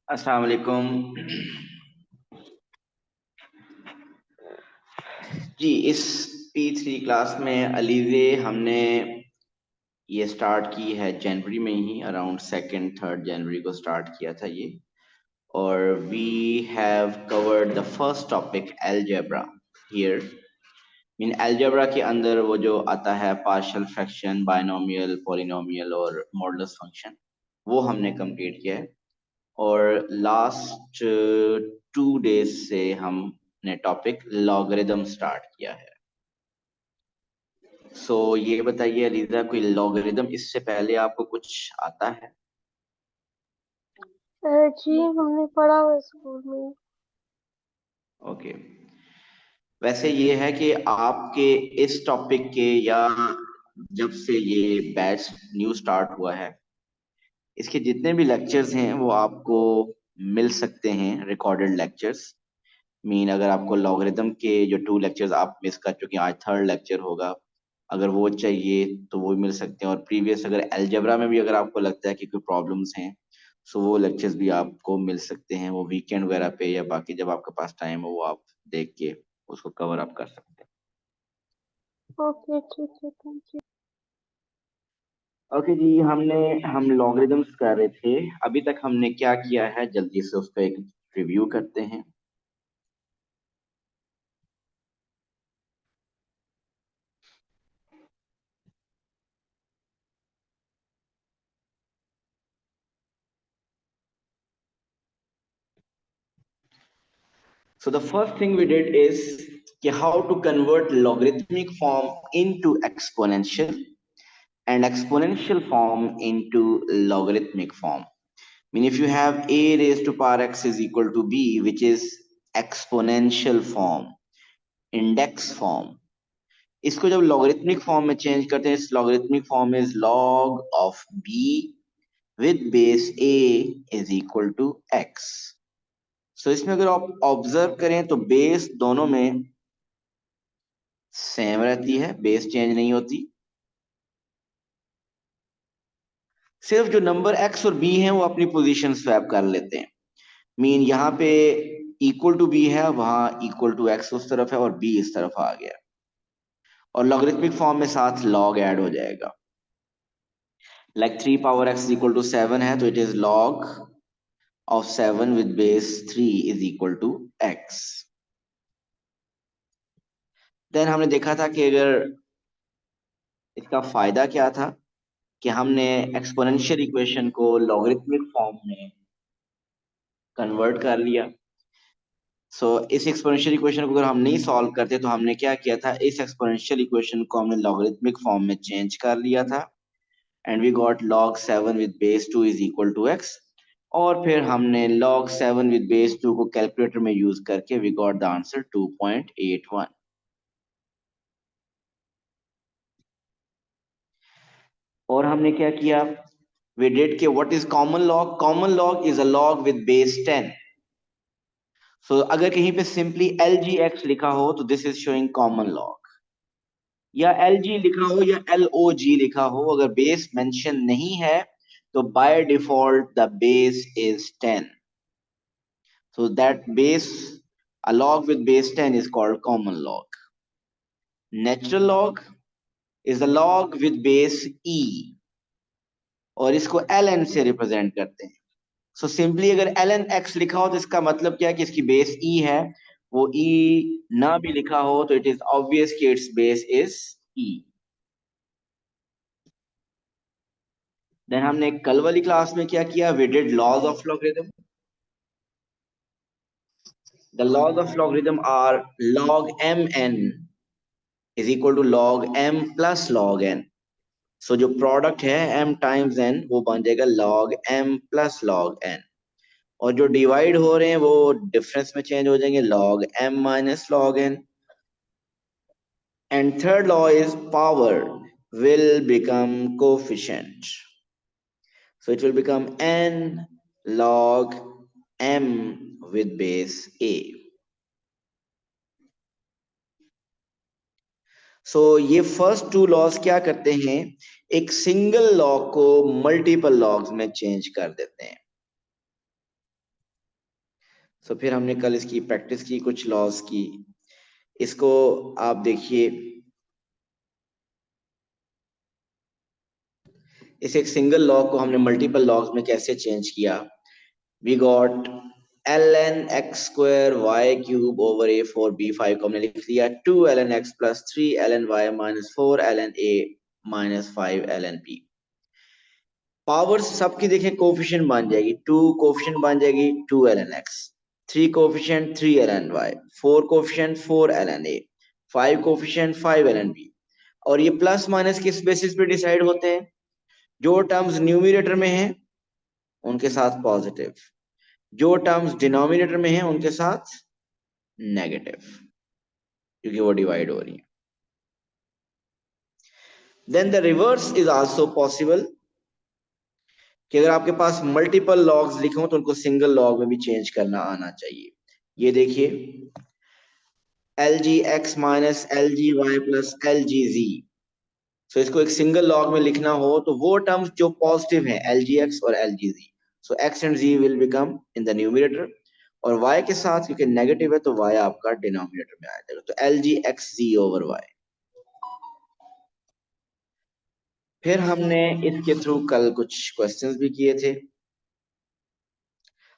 अस्सलाम वालेकुम जी। इस P3 क्लास में अलीज़े हमने ये स्टार्ट की है जनवरी में ही, अराउंड 2-3 जनवरी को स्टार्ट किया था ये। और we have covered the first topic algebra here. Mean algebra के अंदर वो जो आता है पार्शियल फ्रैक्शन, बायनोमियल, पॉलिनोमियल और मॉडुलस फंक्शन, वो हमने कंप्लीट किया है। और लास्ट 2 डेज से हमने टॉपिक लॉगरिदम स्टार्ट किया है। सो ये बताइए अलीजा, कोई लॉगरिदम इससे पहले आपको कुछ आता है? जी हमने पढ़ा हुआ है स्कूल में। ओके। वैसे ये है कि आपके इस टॉपिक के, या जब से ये बैच न्यू स्टार्ट हुआ है, इसके जितने भी लेक्चर्स हैं वो आपको मिल सकते हैं, रिकॉर्डेड लेक्चर्स। मीन अगर आपको लॉगरिदम के जो 2 लेक्चर्स आप मिस कर चुके हैं, आज 3rd लेक्चर होगा, अगर वो चाहिए तो वो मिल सकते हैं। और प्रीवियस अगर अलजेब्रा में भी अगर आपको लगता है कि कोई प्रॉब्लम्स हैं, सो वो लेक्चर्स भी आपको मिल सकते हैं। वो वीकेंड वगैरह पे या बाकी जब आपके पास टाइम हो, वो आप देख के उसको कवर अप कर सकते हैं। ओके ठीक है, थैंक यू। ओके जी, हम लॉगरिदम्स कर रहे थे। अभी तक हमने क्या किया है, जल्दी से उसका एक रिव्यू करते हैं। So the first thing we did is how to convert logarithmic form into exponential and exponential form into logarithmic form. I mean, if you have a raised to power x is equal to b, which is exponential form, index form, इसको जब logarithmic form में change करते हैं, इस logarithmic form is log of b with base a is equal to x. सो इसमें अगर आप observe करें तो बेस दोनों में सेम रहती है, बेस चेंज नहीं होती। सिर्फ जो नंबर x और b हैं वो अपनी पोजीशन स्वैप कर लेते हैं। मीन यहाँ पे इक्वल टू b है, वहां इक्वल टू x उस तरफ है और b इस तरफ आ गया, और लॉगरिथमिक फॉर्म में साथ लॉग ऐड हो जाएगा। Like 3 power x equal to 7 है, तो it is log of 7 with base 3 is equal to x। Then हमने देखा था कि अगर इसका फायदा क्या था, कि हमने एक्सपोनेंशियल इक्वेशन को लॉगरिथमिक फॉर्म में कन्वर्ट कर लिया। इस एक्सपोनेंशियल इक्वेशन को अगर हम नहीं सॉल्व करते तो हमने क्या किया था, इस एक्सपोनेंशियल इक्वेशन को हमने लॉगरिथमिक फॉर्म में चेंज कर लिया था, and we got log 7 with base 2 is equal to x। और फिर हमने log 7 विद बेस 2 को कैलकुलेटर में यूज करके वी गॉट द आंसर 2.81। और हमने क्या किया, we did के what is common log? Common log is a log with base 10। अगर कहीं पे सिंपली LGX लिखा हो तो this is showing common log, या LG लिखा हो या LOG लिखा हो, अगर बेस मेंशन नहीं है तो by default the base is 10। So that base A log with base 10 is called common log. Natural log is a log with base e, और इसको ln से रिप्रेजेंट करते हैं. सो सिंपली अगर ln x लिखा हो तो इसका मतलब क्या है कि इसकी बेस e है. वो e ना भी लिखा हो तो इट इज ऑब्वियस कि its base is e. Then हमने कल वाली क्लास में क्या किया? We did laws of logarithm. The laws of logarithm are log mn is equal to log m plus log n. सो जो प्रोडक्ट है m टाइम्स n वो बन जाएगा log m plus log n. और जो डिवाइड हो रहे हैं वो डिफरेंस में चेंज हो जाएंगे log m minus log n. And third law is power will become coefficient. So it will become n log m with base a. So ये फर्स्ट टू लॉज क्या करते हैं? एक सिंगल लॉ को multiple logs में change कर देते हैं. So फिर हमने कल इसकी प्रैक्टिस की, कुछ लॉज की. इसको आप देखिए, इस एक सिंगल लॉग को हमने मल्टीपल लॉग्स में कैसे चेंज किया. We got ln x square y cube over a4 b5 को हमने लिख दिया 2 ln x plus 3 ln y minus 4 ln a minus 5 ln b. Powers सबकी देखें कोफिशिएंट बन जाएगी. 2 कोफिशिएंट बन जाएगी 2 ln x, 3 coefficient 3 ln y, 4 coefficient 4 ln a, 5 coefficient 5 ln b. और ये प्लस माइनस किस बेसिस पे डिसाइड होते हैं? जो टर्म्स न्यूमरेटर में हैं उनके साथ पॉजिटिव, जो टर्म्स डिनोमिनेटर में हैं उनके साथ नेगेटिव, क्योंकि वो डिवाइड हो रही है. Then the reverse is also possible, कि अगर आपके पास मल्टीपल लॉग्स लिखे हो तो उनको सिंगल लॉग में भी चेंज करना आना चाहिए. ये देखिए lgx minus lgy plus lgz. सो इसको एक सिंगल लॉग में लिखना हो तो वो टर्म्स जो पॉजिटिव हैं lgx और lgz, so x and z will become in the numerator, और y के साथ क्योंकि नेगेटिव है तो y आपका डिनोमिनेटर में आ जाएगा. तो lgxz ओवर y. फिर हमने इसके थ्रू कल कुछ क्वेश्चंस भी किए थे.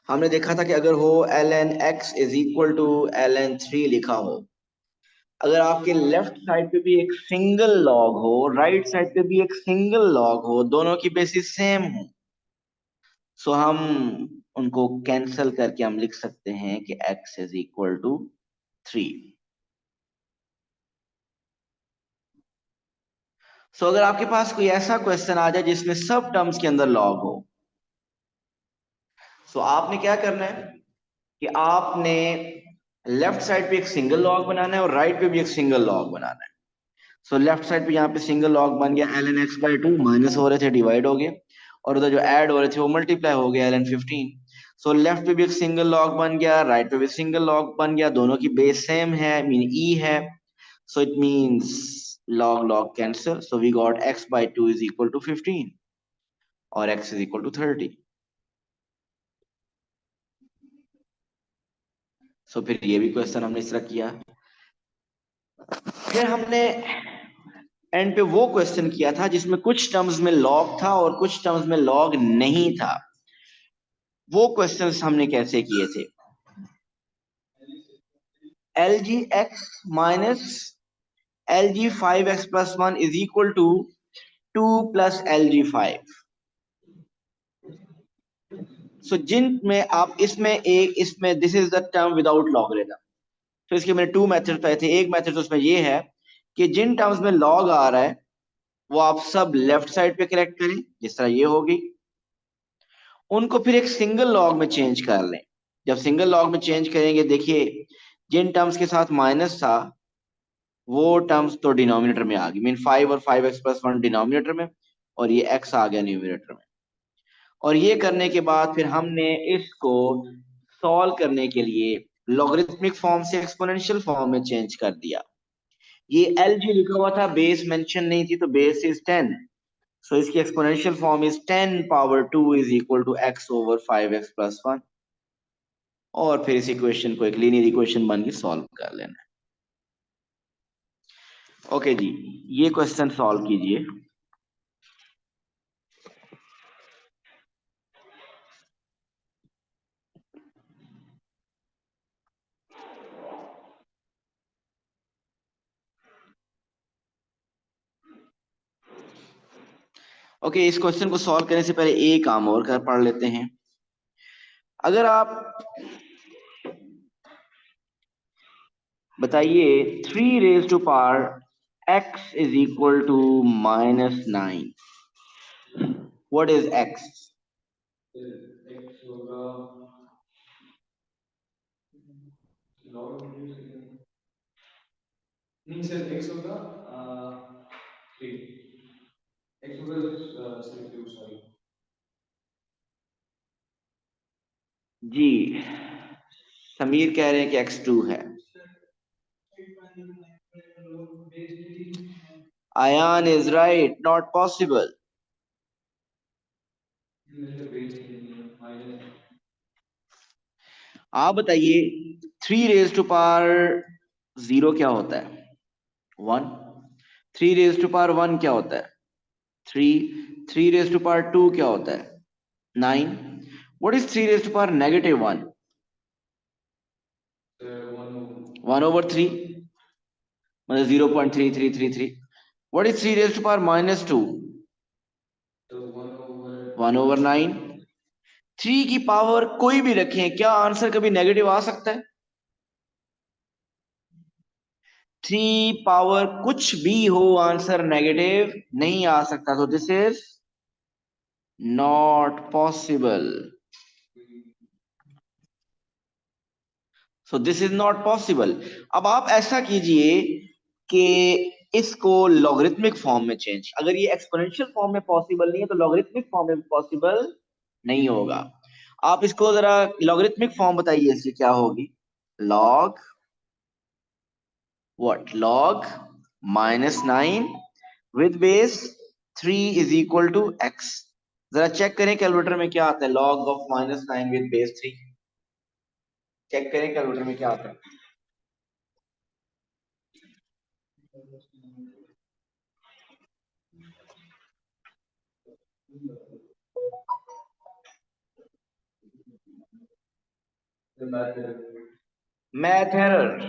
हमने देखा था कि अगर हो ln x is equal to ln 3 लिखा हो, अगर आपके लेफ्ट साइड पे भी एक सिंगल लॉग हो, राइट साइड पे भी एक सिंगल लॉग हो, दोनों की बेसिस सेम हो, सो हम उनको कैंसिल करके हम लिख सकते हैं कि x इज इक्वल टू 3. सो अगर आपके पास कोई ऐसा क्वेश्चन आ जाए जिसमें सब टर्म्स के अंदर लॉग हो, सो आपने क्या करना है कि आपने लेफ्ट साइड पे एक सिंगल लॉग बनाना है और राइट पे भी एक सिंगल लॉग बनाना है. सो लेफ्ट साइड पे यहाँ पे सिंगल लॉग बन गया ln x बाई 2, माइनस हो रहे थे डिवाइड हो गए, और उधर जो ऐड हो रहे थे वो मल्टीप्लाई हो गया ln 15. सो लेफ्ट पे भी एक सिंगल लॉग बन गया, राइट पे भी सिंगल लॉग बन गया, दोनों की बेस सेम है, मीन e है. So it means log log cancel, so we got x by 2 is equal to 15 और x is equal to 30. सो फिर ये भी क्वेश्चन हमने इस तरह किया. फिर हमने एंड पे वो क्वेश्चन किया था जिसमें कुछ टर्म्स में लॉग था और कुछ टर्म्स में लॉग नहीं था. वो क्वेश्चंस हमने कैसे किए थे? lgx minus lg5x plus 1 is equal to 2 plus lg5. सो जिन में आप इसमें this is the term without logarithm. तो इसके मैंने 2 मेथड पाए थे. एक मेथड तो उसमें ये है कि जिन टर्म्स में लॉग आ रहा है वो आप सब लेफ्ट साइड पे करेक्ट करें, जिस तरह ये होगी. उनको फिर एक सिंगल लॉग में चेंज कर लें. जब सिंगल लॉग में चेंज करेंगे, देखिए जिन टर्म्स के साथ माइनस था वो टर्म्स तो डिनोमिनेटर में आ गई, मीन 5 और 5x प्लस 1 डिनोमिनेटर में, और ये x आ गया न्यूमिनेटर में. और ये करने के बाद फिर हमने इसको सॉल्व करने के लिए लॉगरिथमिक फॉर्म से एक्सपोनेंशियल फॉर्म में चेंज कर दिया. ये lg लिखा हुआ था, बेस मेंशन नहीं थी, तो बेस इज 10. सो इसकी exponential form is 10 power 2 is equal to x over 5x plus 1. और फिर इस इक्वेशन को एक लीनियर इक्वेशन बन के सॉल्व कर लेना है। ओके जी, ये क्वेश्चन सॉल्व कीजिए। ओके, इस क्वेश्चन को सॉल्व करने से पहले एक काम और कर पढ़ लेते हैं। अगर आप बताइए 3 raised to power x is equal to -9, what is x? x होगा log नहीं सर x होगा 3 x होगा सर 2 सॉरी जी, समीर कह रहे हैं कि x2 है। Ayan is right, not possible. आप बताइए 3 raised to power 0 क्या होता है? 1। 3 raised to power 1 क्या होता है? 3। 3 raised to power 2 क्या होता है? 9। What is 3 raised to power -1? 1/3, मतलब 0.3333। What is 3 raised to power -2? 1/9। 3 की पावर कोई भी रखें, क्या आंसर कभी नेगेटिव आ सकता है? 3 पावर कुछ भी हो, आंसर नेगेटिव नहीं आ सकता। तो this is not possible. So this is not possible. अब आप ऐसा कीजिए कि इसको लॉगरिथमिक फॉर्म में चेंज, अगर ये एक्सपोनेंशियल फॉर्म में पॉसिबल नहीं है तो लॉगरिथमिक फॉर्म में पॉसिबल नहीं होगा। आप इसको जरा लॉगरिथमिक फॉर्म बताइए, इसकी क्या होगी? Log what? Log -9 with base 3 is equal to x। जरा चेक करें कैलकुलेटर में क्या आता है। Log of -9 with base 3, check करें कैलकुलेटर में क्या आता है। मैथ एरर,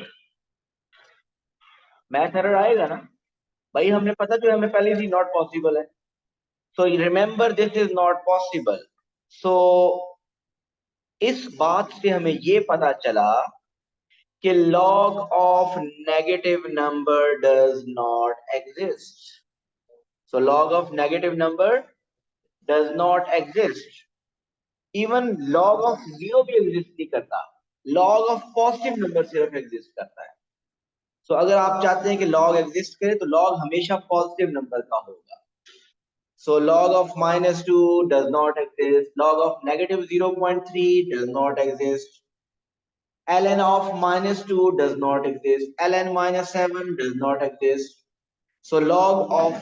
मैथ एरर आएगा ना भाई। हमने पता जो हमें पहले ही नॉट पॉसिबल है। So remember this is not possible. So इस बात से हमें ये पता चला कि log of negative number does not exist. So log of negative number does not exist. Even log of 0 भी exist नहीं करता। log of positive number सिर्फ exist करता है। So अगर आप चाहते हैं कि log exist करे तो log हमेशा positive number का होगा। So log of -2 does not exist. Log of -0.3 does not exist. ln of -2 does not exist. ln -7 does not exist. So log of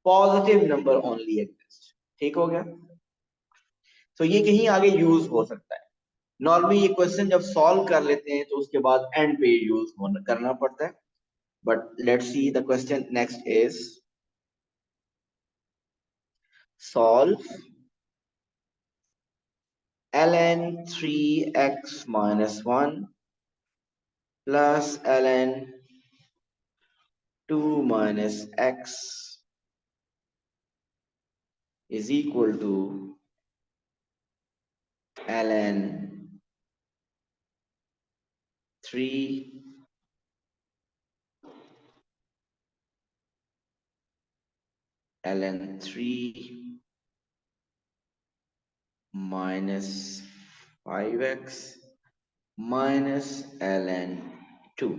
positive number only exists. ठीक हो गया? तो ये कहीं आगे यूज हो सकता है। नॉर्मली ये क्वेश्चन जब सॉल्व कर लेते हैं तो उसके बाद एंड पे यूज करना पड़ता है। But let's see the question next is solve ln 3x-1 plus ln 2 minus x is equal to ln 3 ln 3 minus 5x minus ln 2।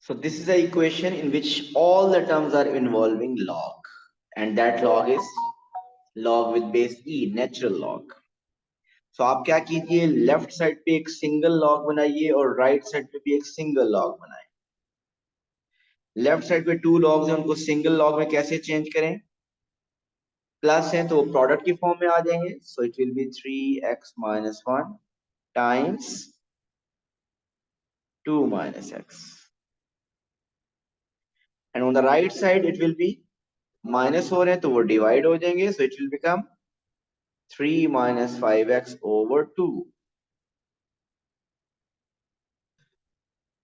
So this is an equation in which all the terms are involving log, and that log is log with base e, natural log. So आप क्या कीजिए, left side पे एक single log बनाइए और right side पे भी एक सिंगल लॉग बनाइए. लेफ्ट साइड पे 2 लॉग्स हैं, उनको सिंगल लॉग में कैसे चेंज करें? प्लस है तो वो प्रोडक्ट की फॉर्म में आ जाएंगे. So it will be 3x minus 1 times 2 minus x. And on the right side it will be minus हो रहे हैं तो वो डिवाइड हो जाएंगे. So it will become 3 minus 5x over 2.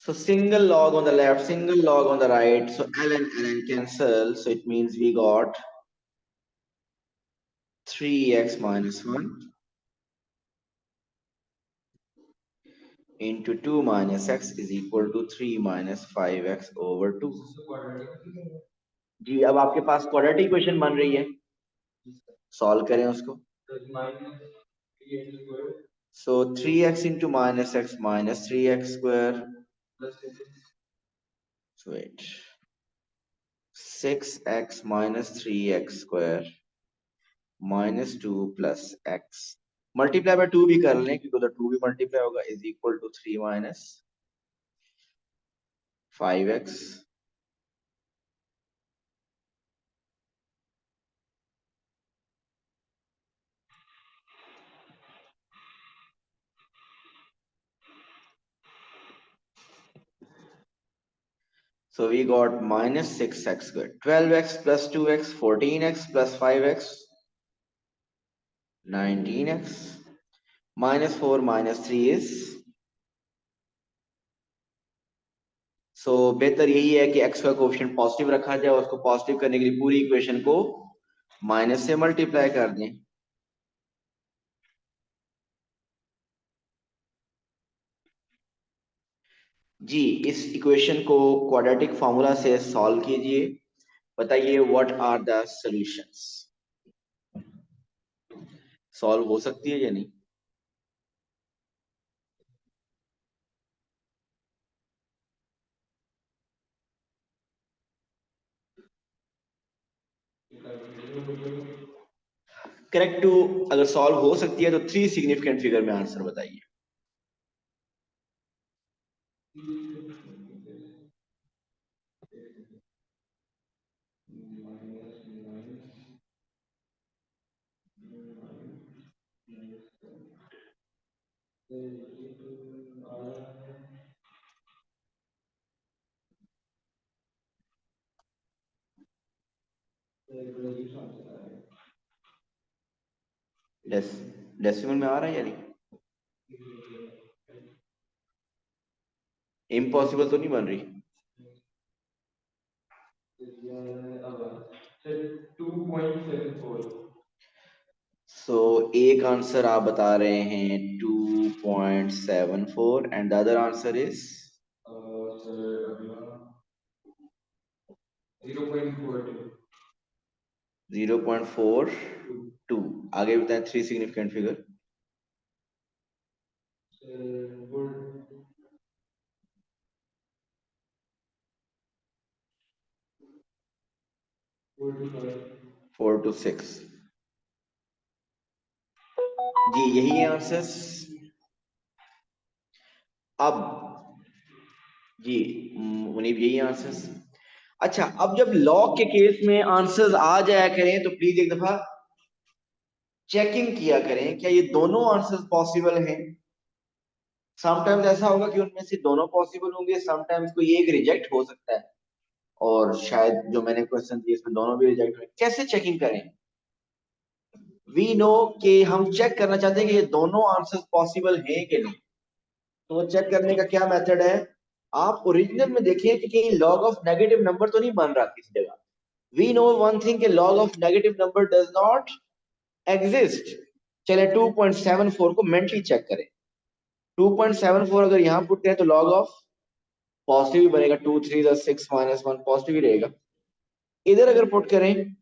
So single log on the left, single log on the right. So ln cancel. So it means we got 3x minus 1 into 2 minus x is equal to 3 minus 5x over 2. जी अब आपके पास quadratic equation बन रही है, solve करें उसको. So 3x into minus x minus 3x square. So wait, 6x minus 3x square minus 2 plus x. Multiply by 2 भी कर लें क्योंकि उधर 2 भी मल्टीप्लाई होगा, is equal to 3 minus 5x. So we got minus 6x squared, 12x plus 2x, 14x plus 5x, 19x, minus 4 minus 3 is. So बेहतर यही है कि x का कोएफिशिएंट पॉजिटिव रखा जाए, उसको पॉजिटिव करने के लिए पूरी इक्वेशन को माइनस से मल्टीप्लाई कर दें. जी इस इक्वेशन को क्वाड्रेटिक फॉर्मूला से सॉल्व कीजिए. बताइए what are the solutions. Solve हो सकती है या नहीं? करेक्ट टू अगर सॉल्व हो सकती है तो 3 सिग्निफिकेंट फिगर में आंसर बताइए. डेसिमल में आ रहा है या नहीं? इम्पॉसिबल तो नहीं बन रही? 2.74. सो एक आंसर आप बता रहे हैं 2.74 and the other answer is 0.42. आगे बताएं 3 सिग्निफिकेंट फिगर. 4 to 6. जी यही है आंसर्स. अब जी मुनीब यही आंसर्स. अच्छा अब जब लॉग के केस में आंसर्स आ जाया करें तो प्लीज एक दफा चेकिंग किया करें क्या ये दोनों आंसर्स पॉसिबल हैं. समटाइम्स ऐसा होगा कि उनमें से दोनों पॉसिबल होंगे, समटाइम्स कोई एक रिजेक्ट हो सकता है और शायद जो मैंने क्वेश्चन दिए इसमें दोनों भी रिजेक्ट हुए. कैसे चेकिंग करें? वी नो कि हम चेक करना चाहते हैं कि ये दोनों आंसर्स पॉसिबल हैं कि नहीं. तो चेक करने का क्या मेथड है? आप ओरिजिनल में देखिए कि कहीं लॉग ऑफ नेगेटिव नंबर तो नहीं बन रहा किसी जगह. वी नो वन थिंग कि log of negative number does not exist. चले 2.74 को मेंटली चेक करें. 2.74 अगर यहां पुट करें तो लॉग ऑफ पॉजिटिव ही बनेगा. 2 3 6 minus 1 पॉजिटिव ही रहेगा. इधर अगर पुट करें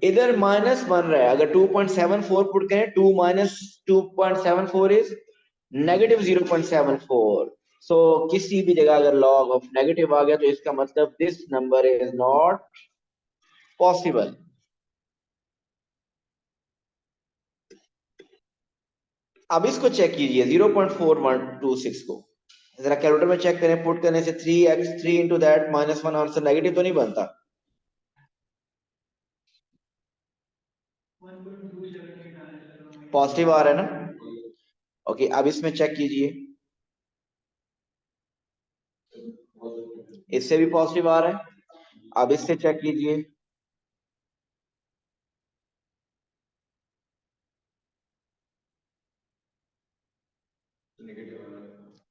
इधर माइनस बन रहा है. अगर 2.74 पुट करें 2 minus 2.74 इज -0.74। सो किसी भी जगह अगर लॉग ऑफ नेगेटिव आ गया तो इसका मतलब this number is not possible. अब इसको चेक कीजिए 0.4126 को जरा कैलकुलेटर में चेक करें। पुट करने से 3x 3 into that -1 answer negative तो नहीं बनता। 1.278 पॉजिटिव आ रहा है ना? ओके, अब इसमें चेक कीजिए, इससे भी पॉजिटिव आ रहा है। अब इससे चेक कीजिए,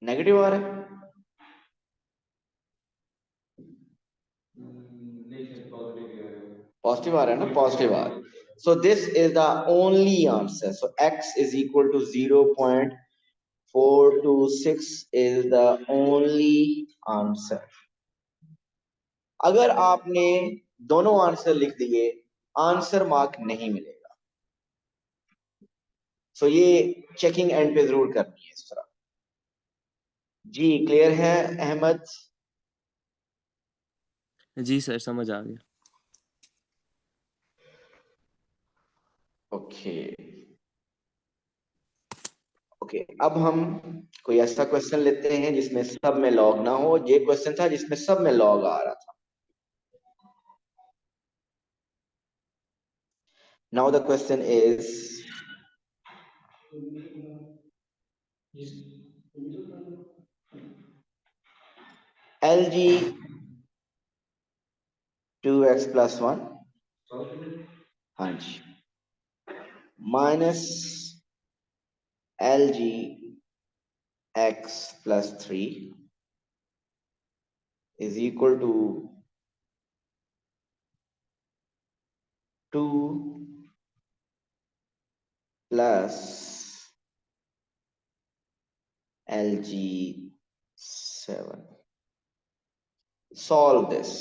नेगेटिव आ रहा है। नहीं सर, पॉजिटिव है। पॉजिटिव आ रहा है ना? पॉजिटिव आ रहा है। So this is the only answer. So x is equal to 0.426 is the only answer. अगर आपने दोनों आंसर लिख दिए, आंसर मार्क नहीं मिलेगा। सो ये चेकिंग एंड पे जरूर करनी है इस तरह। जी क्लियर है अहमद? जी सर, समझ आ गया। ओके ओके, अब हम कोई ऐसा क्वेश्चन लेते हैं जिसमें सब में लॉग ना हो। ये क्वेश्चन था जिसमें सब में लॉग आ रहा था। Now the question is LG 2x plus 1, हाँ जी, minus LG x plus 3 is equal to 2 plus LG 7. Solve this.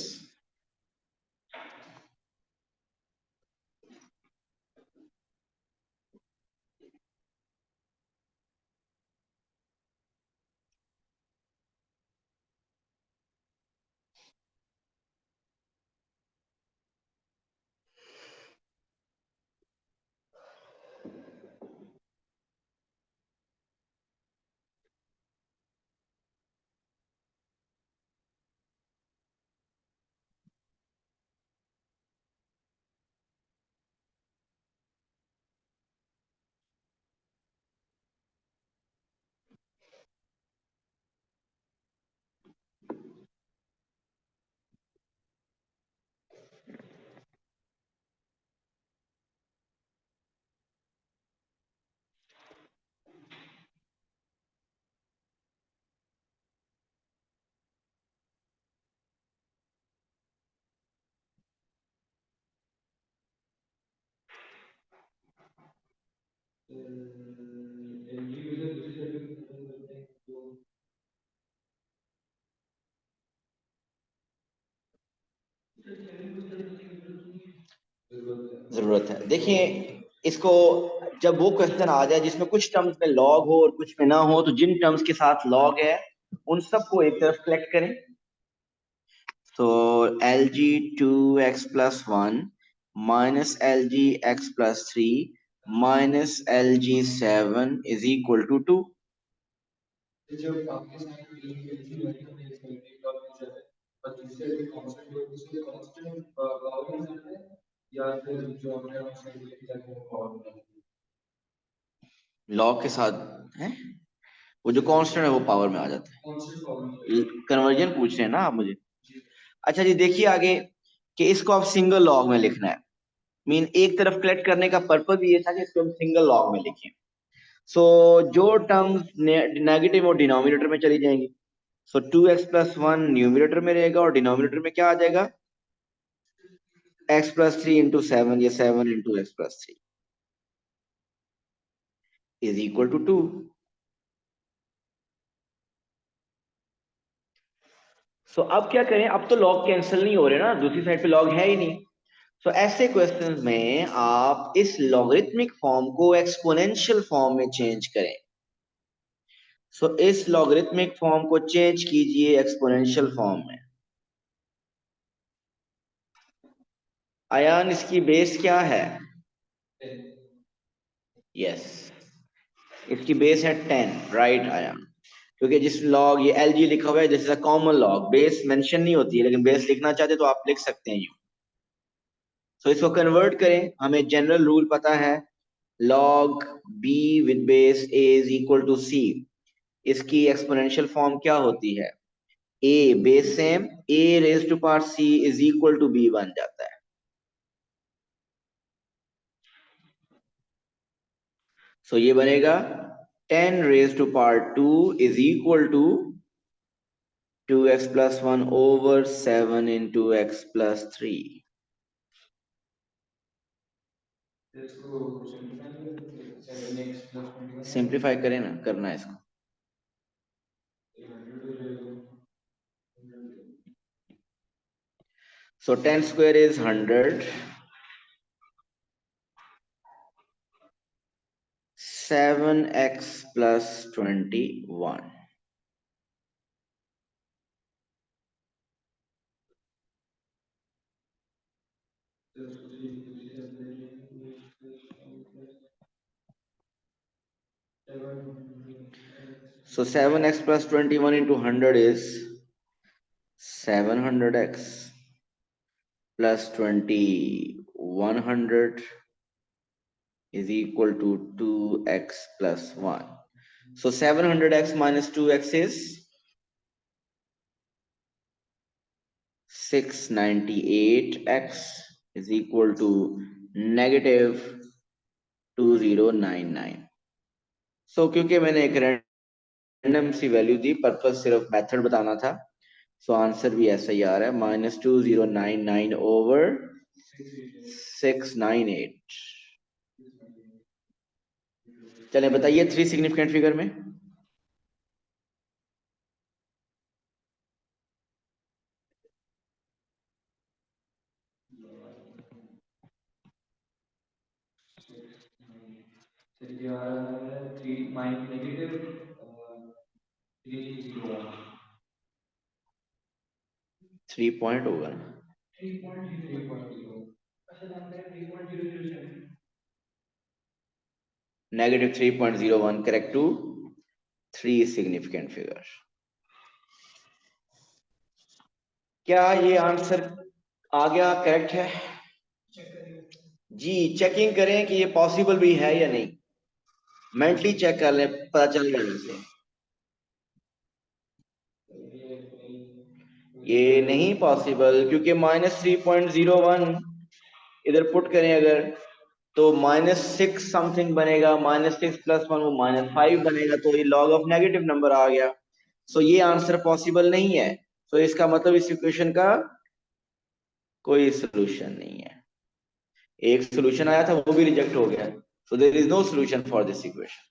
जरूरत है। देखिए इसको, जब वो क्वेश्चन आ जाए जिसमें कुछ टर्म्स में लॉग हो और कुछ में ना हो, तो जिन टर्म्स के साथ लॉग है उन सबको एक तरफ सेलेक्ट करें। तो LG 2x plus 1 minus LG x plus 3 minus LG 7 is equal to 2। जब आपके साथ LG वैल्यू में इस वैल्यू का आंसर है, और दूसरे जो कांस्टेंट है उसके कांस्टेंट पावर में जाता है, या फिर जो हमने आंसर लिखा है वो पावर में जाता है। लॉग के साथ है, वो जो कांस्टेंट है वो पावर में आ जाता है। कांस्टेंट पावर में कन्वर्जन पूछ रहे हैं ना आप मुझे? अच्छा जी, देखिए आगे कि इसको आप सिंगल लॉग में लिखना है। मीन एक तरफ कलेक्ट करने का पर्पज ये था कि इसको हम सिंगल लॉग में लिखें। सो जो टर्म्स नेगेटिव और डिनोमिनेटर में चली जाएंगी। सो 2x plus 1 न्यूमिनेटर में रहेगा और डिनोमिनेटर में क्या आ जाएगा? x plus 3 into 7, ये 7 into x plus 3 is equal to 2। सो अब क्या करें? अब तो लॉग कैंसिल नहीं हो रहे ना, दूसरी साइड पे लॉग है ही नहीं। सो ऐसे क्वेश्चंस में आप इस लॉगरिथमिक फॉर्म को एक्सपोनेंशियल फॉर्म में चेंज करें। सो इस लॉगरिथमिक फॉर्म को चेंज कीजिए एक्सपोनेंशियल फॉर्म में। आयान इसकी बेस क्या है? यस, इसकी बेस है 10, राइट आयान। क्योंकि जिस लॉग ये एल जी लिखा हुआ है, this is a common log, base mention नहीं होती है, लेकिन बेस लिखना चाहते तो आप लिख सकते हैं यूं। सो इसको कन्वर्ट करें, हमें जनरल रूल पता है, log b with base a is equal to c। इसकी एक्सपोनेंशियल फॉर्म क्या होती है? a base same, a raise to power c is equal to b बन जाता है। सो ये बनेगा 10 raise to power 2 is equal to 2x plus 1 over 7 into x plus 3। इसको सिंप्लीफाई करें ना, करना है इसको। So 10 square is 100. 7x plus 21. So 7x plus 21 into 100 is 700x plus 2100 is equal to 2x plus 1. So 700x minus 2x is 698x is equal to negative 2099. So क्योंकि मैंने एक random सी value दी, purpose सिर्फ method बताना था, so answer भी ऐसा ही आ रहा है, -2099 ओवर 698। चले बताइए 3 सिग्निफिकेंट फिगर में। थ्री पॉइंट होगा ना, -3.01 करेक्ट टू 3 सिग्निफिकेंट फिगर। क्या ये आंसर आ गया, करेक्ट है? जी चेकिंग करें कि ये पॉसिबल भी है या नहीं, मेंटली चेक कर लें, पता चल जाए से। ये नहीं पॉसिबल, क्योंकि -3.01 इधर पुट करें अगर, तो -6 समथिंग बनेगा, -6 प्लस 1 वो -5 बनेगा, तो ये लॉग ऑफ नेगेटिव नंबर आ गया। सो ये आंसर पॉसिबल नहीं है। तो इसका मतलब इस इक्वेशन का कोई सोल्यूशन नहीं है। एक सोल्यूशन आया था, वो भी रिजेक्ट हो गया, so there is no solution for this equation.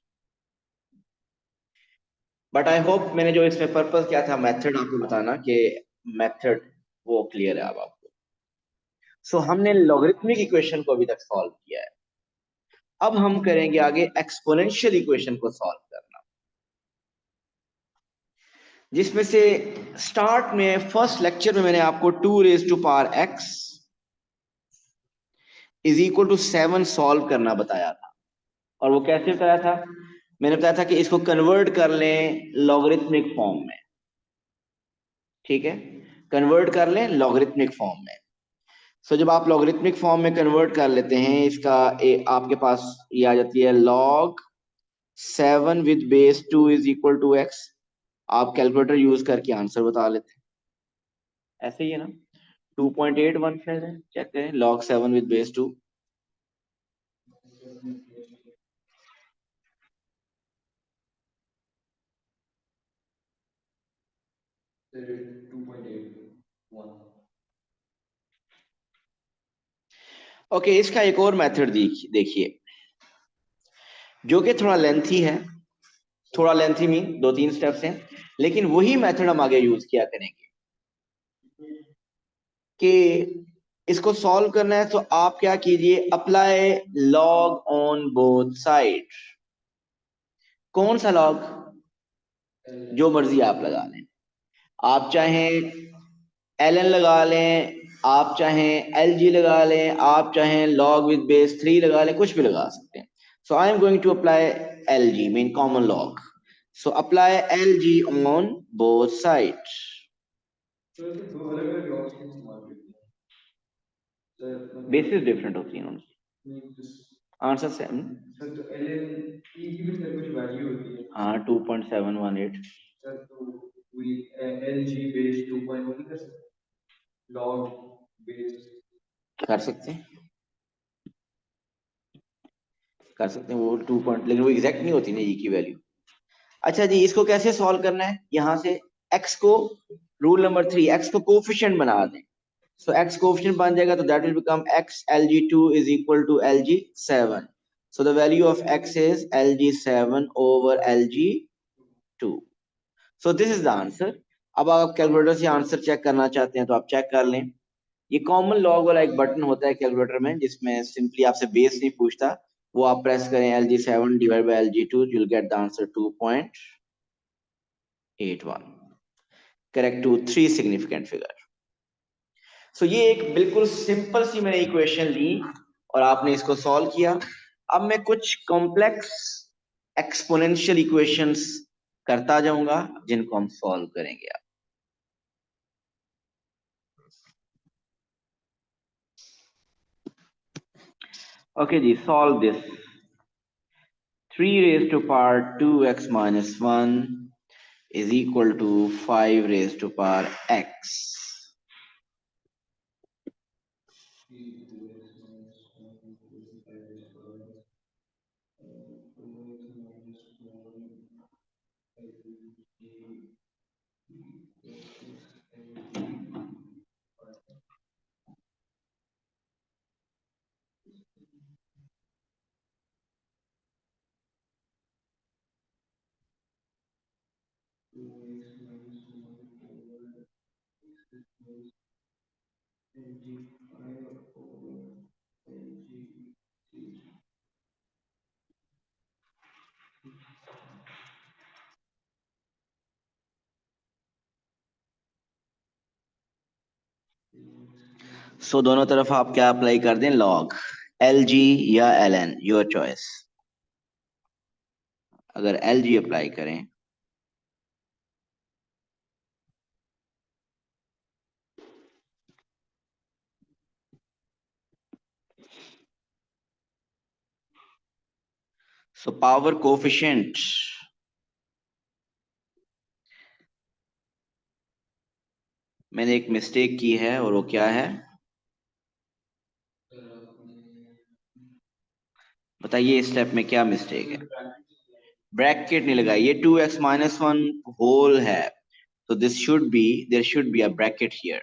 But I hope मैंने जो इसमें पर्पस किया था मेथड आपको बताना, कि मेथड वो क्लियर है अब आपको। सो हमने लॉगरिथमिक इक्वेशन को अभी तक सॉल्व किया है, अब हम करेंगे आगे एक्सपोनेंशियल इक्वेशन को सॉल्व करना, जिसमें से स्टार्ट में फर्स्ट लेक्चर में मैंने आपको 2 raise to power x is equal to 7 solve करना बताया था। और वो कैसे बताया था? मैंने बताया था कि इसको कन्वर्ट कर लें लॉगरिथमिक फॉर्म में, ठीक है, कन्वर्ट कर लें लॉगरिथमिक फॉर्म में। सो जब आप लॉगरिथमिक फॉर्म में कन्वर्ट कर लेते हैं, इसका आपके पास ये आ जाती है log 7 with base 2 is equal to x। आप कैलकुलेटर यूज करके आंसर बता लेते हैं, ऐसे ही है ना। 2.81 चेक करें, log 7 विद बेस 2। ओके, इसका एक और मेथड देखिए, जो कि थोड़ा लेंथी है, थोड़ा लेंथी मीन 2-3 स्टेप्स हैं, लेकिन वही मेथड हम आगे यूज किया करेंगे। कि इसको सॉल्व करना है तो आप क्या कीजिए, apply log on both side. कौन सा लॉग? जो मर्जी आप लगा लें, आप चाहें ln लगा लें, आप चाहें lg लगा लें, आप चाहें log with base 3 लगा लें, कुछ भी लगा सकते हैं. So I am going to apply lg, mean common log. So apply lg on both sides. तो ऐसे दो अलग अलग लॉग्स के इस्तेमाल करते हैं सर. बेसिस डिफरेंट होती हैं उनकी, मतलब आंसर सेम. सर तो ln e की भी सर कुछ वैल्यू होती है. हाँ 2.718. सर तो we lg base 2.1 नहीं कर सकते log base. कर सकते हैं, कर सकते हैं वो 2 पॉइंट, लेकिन वो एग्जैक्ट नहीं होती ना ई की वैल्यू. अच्छा जी, इसको कैसे सॉल्व करना है? यहाँ से x को, रूल नंबर 3, x को कोफिशिएंट बना दें. सो x कोफिशिएंट बन जाएगा तो that will become x lg2 is equal to lg7. So the value of x is lg7 over lg2. So this is the answer. अब आप कैलकुलेटर से आंसर चेक करना चाहते हैं तो आप चेक कर लें. ये कॉमन लॉग वाला एक बटन होता है कैलकुलेटर में, जिसमें सिंपली आपसे बेस नहीं पूछता, वो आप प्रेस करें lg7 divide by lg2, you'll get the answer 2.81, correct to 3 significant figure. So ये एक बिल्कुल सिंपल सी मैंने इक्वेशन ली और आपने इसको सॉल्व किया. अब मैं कुछ कॉम्प्लेक्स एक्सपोनेंशियल इक्वेशंस करता जाऊंगा जिनको हम सॉल्व करेंगे. Okay ji, solve this. 3 raised to power 2x minus 1 is equal to 5 raised to power x. So दोनों तरफ आप क्या अप्लाई कर दें? log, lg या ln, योर चॉइस. अगर lg अप्लाई करें so power coefficient मैंने एक मिस्टेक की है और वो क्या है बताइए? इस स्टेप में क्या मिस्टेक है? ब्रैकेट नहीं लगाई, ये 2x minus 1 होल है, तो this should be, there should be a bracket here.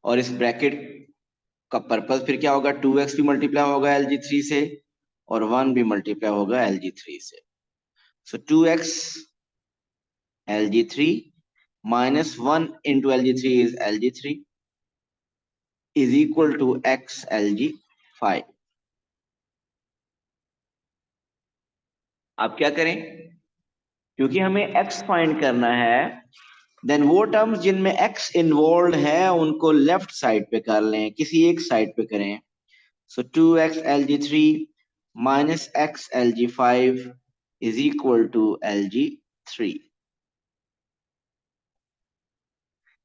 और इस ब्रैकेट का पर्पस फिर क्या होगा? 2x भी मल्टीप्लाई होगा lg3 से और 1 भी मल्टीप्लाई होगा lg3 से. सो 2x lg3 minus 1 into lg3 is lg3 is equal to x lg5. आप क्या करें? क्योंकि हमें x फाइंड करना है, देन वो टर्म्स जिनमें x इन्वॉल्व है उनको लेफ्ट साइड पे कर लें, किसी एक साइड पे करें. सो 2x lg3 minus x lg5 is equal to lg3.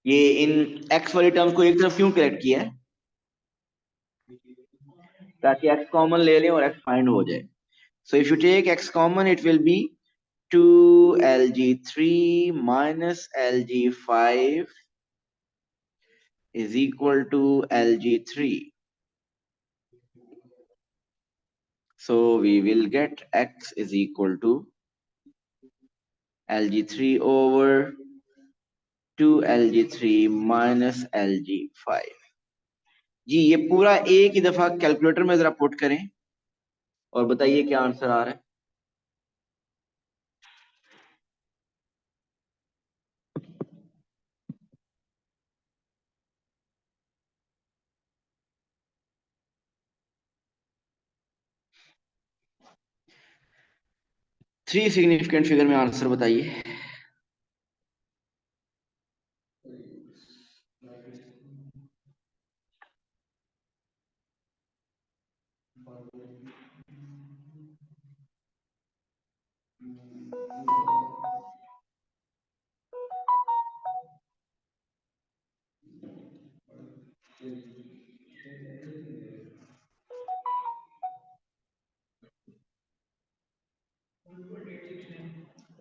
ये इन x वाली टर्म्स को एक तरफ क्यों करेक्ट किया है? ताकि x कॉमन ले लें और x फाइंड हो जाए. So if you take x common, it will be 2lg3 minus lg5 is equal to lg3. So we will get x is equal to lg3 over 2lg3 minus lg5. जी ये पूरा एक ही दफा calculator में जरा put करें और बताइए क्या आंसर आ रहा है. 3 सिग्निफिकेंट फिगर में आंसर बताइए।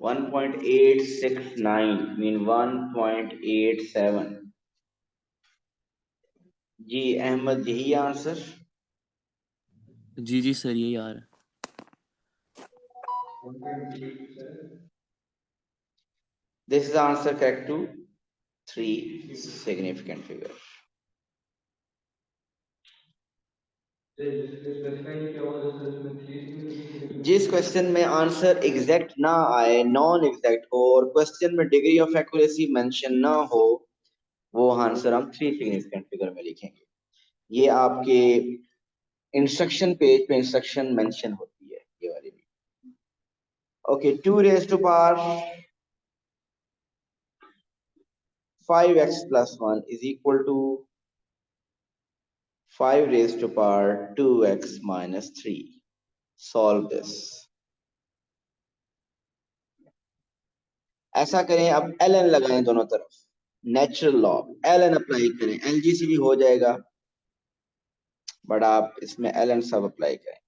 One 1.869 mean 1.87। जी अहमद, यही आंसर? जी सर यही आ रहा है। This is the answer correct to 3 significant figure। जिस क्वेश्चन में आंसर एग्जैक्ट ना आए, नॉन एग्जैक्ट हो और क्वेश्चन में डिग्री ऑफ एक्यूरेसी मेंशन ना हो, वो आंसर हम 3 सिग्निफिकेंट फिगर में लिखेंगे। ये आपके इंस्ट्रक्शन पेज पे इंस्ट्रक्शन मेंशन होती है, ये वाली भी। Okay, 2 raise to power 5x plus 1 is equal to 5 raised to power 2x minus 3। Solve this। ऐसा करें, अब ln लगाएं दोनों तरफ, नेचुरल लॉग ln अप्लाई करें, LGCB हो जाएगा, बट आप इसमें ln सब अप्लाई करें।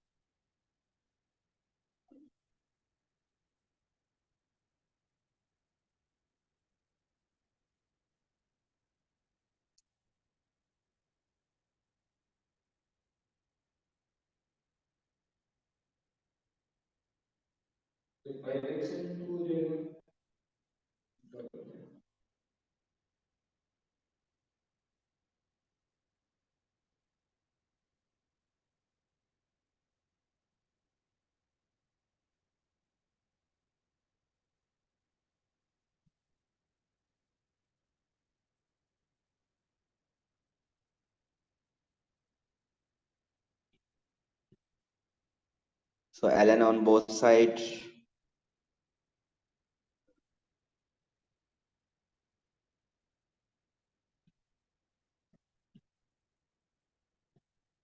So ln on both sides,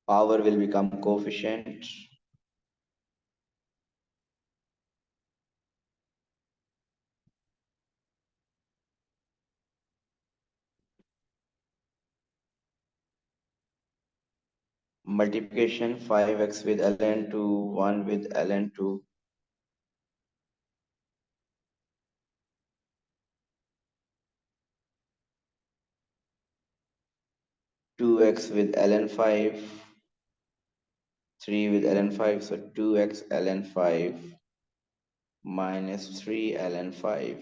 power will become coefficient, multiplication 5x with ln 2, 1 with ln 2, 2x with ln 5, 3 with ln 5, so 2x ln 5 minus 3 ln 5।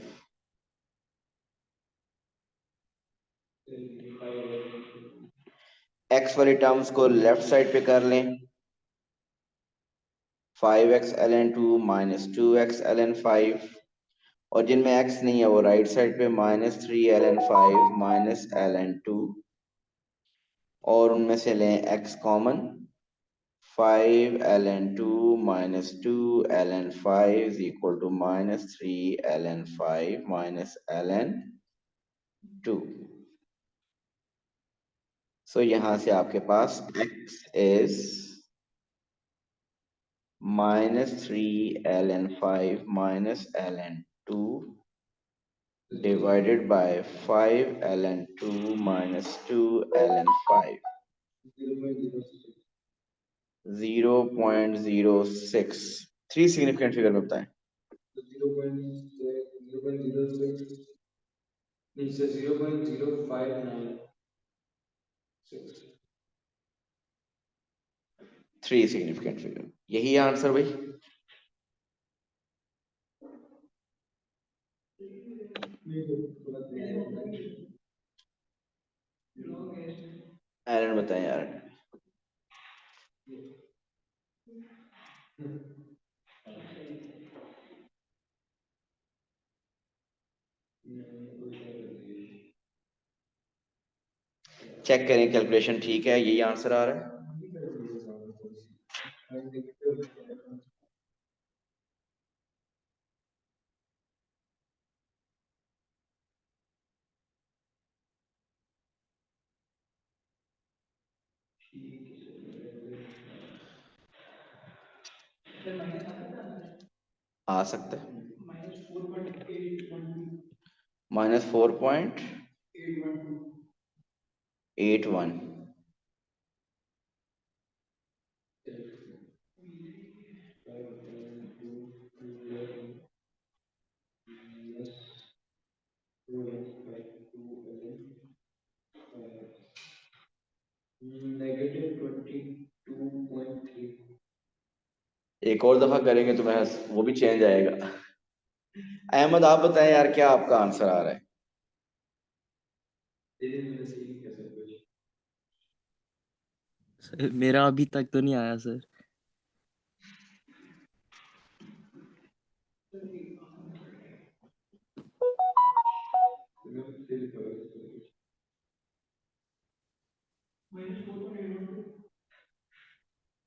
x वाली terms को left side पे कर लें, 5x ln 2 minus 2x ln 5, और जिनमें x नहीं है वो राइट साइड पे माइनस 3 ln 5 माइनस ln 2, और उनमें से लें x common, 5 ln 2 minus 2 ln 5 is equal to minus 3 ln 5 minus ln 2। So यहां से आपके पास x is minus 3 ln 5 minus ln 2 divided by 5 ln 2 minus 2 ln 5, 0.06। 3 significant figure में बताएं। 3 सिग्निफिकेंट फिगर, यही आंसर भाई। एरन बताएं यार। चेक करें कैलकुलेशन ठीक है, यही आंसर आ रहा है। आ सकता है -4.812 -22.3 एक और दफा करेंगे तो मैं वो भी चेंज आएगा। अहमद आप बताएं यार, क्या आपका आंसर आ रहा है? सर मेरा अभी तक तो नहीं आया सर।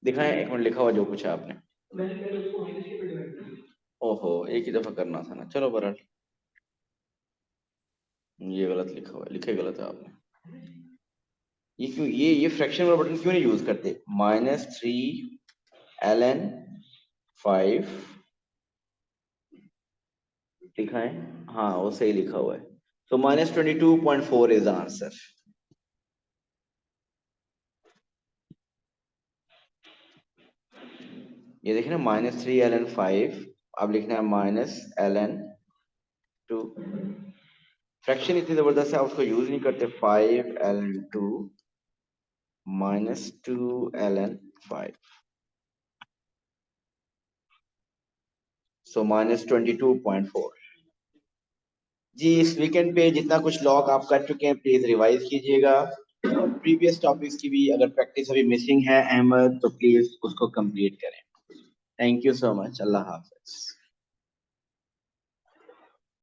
दिखाएं एक मिनट, लिखा हुआ जो कुछ है आपने। ओहो, एक ही दफा करना था ना, चलो बहरहाल ये गलत लिखा हुआ है, लिखे गलत है आपने। ये क्यों, ये फ्रैक्शन वाला बटन क्यों नहीं यूज करते? -3 ln 5 दिखाएं, हाँ वो सही लिखा हुआ है। तो -22.4 इज द आंसर। ये देखिए ना, -3 ln 5, अब लिखना है -ln 2। फ्रैक्शन इतनी जबरदस्त है, आप उसको यूज नहीं करते। 5 ln 2 -2 ln 5, सो -22.4। जी, इस वीकेंड पे जितना कुछ लॉग आप कर चुके हैं प्लीज रिवाइज कीजिएगा। प्रीवियस टॉपिक्स की भी अगर प्रैक्टिस अभी मिसिंग है अहमद, तो प्लीज उसको कंप्लीट करें। Thank you so much, Allah Hafiz.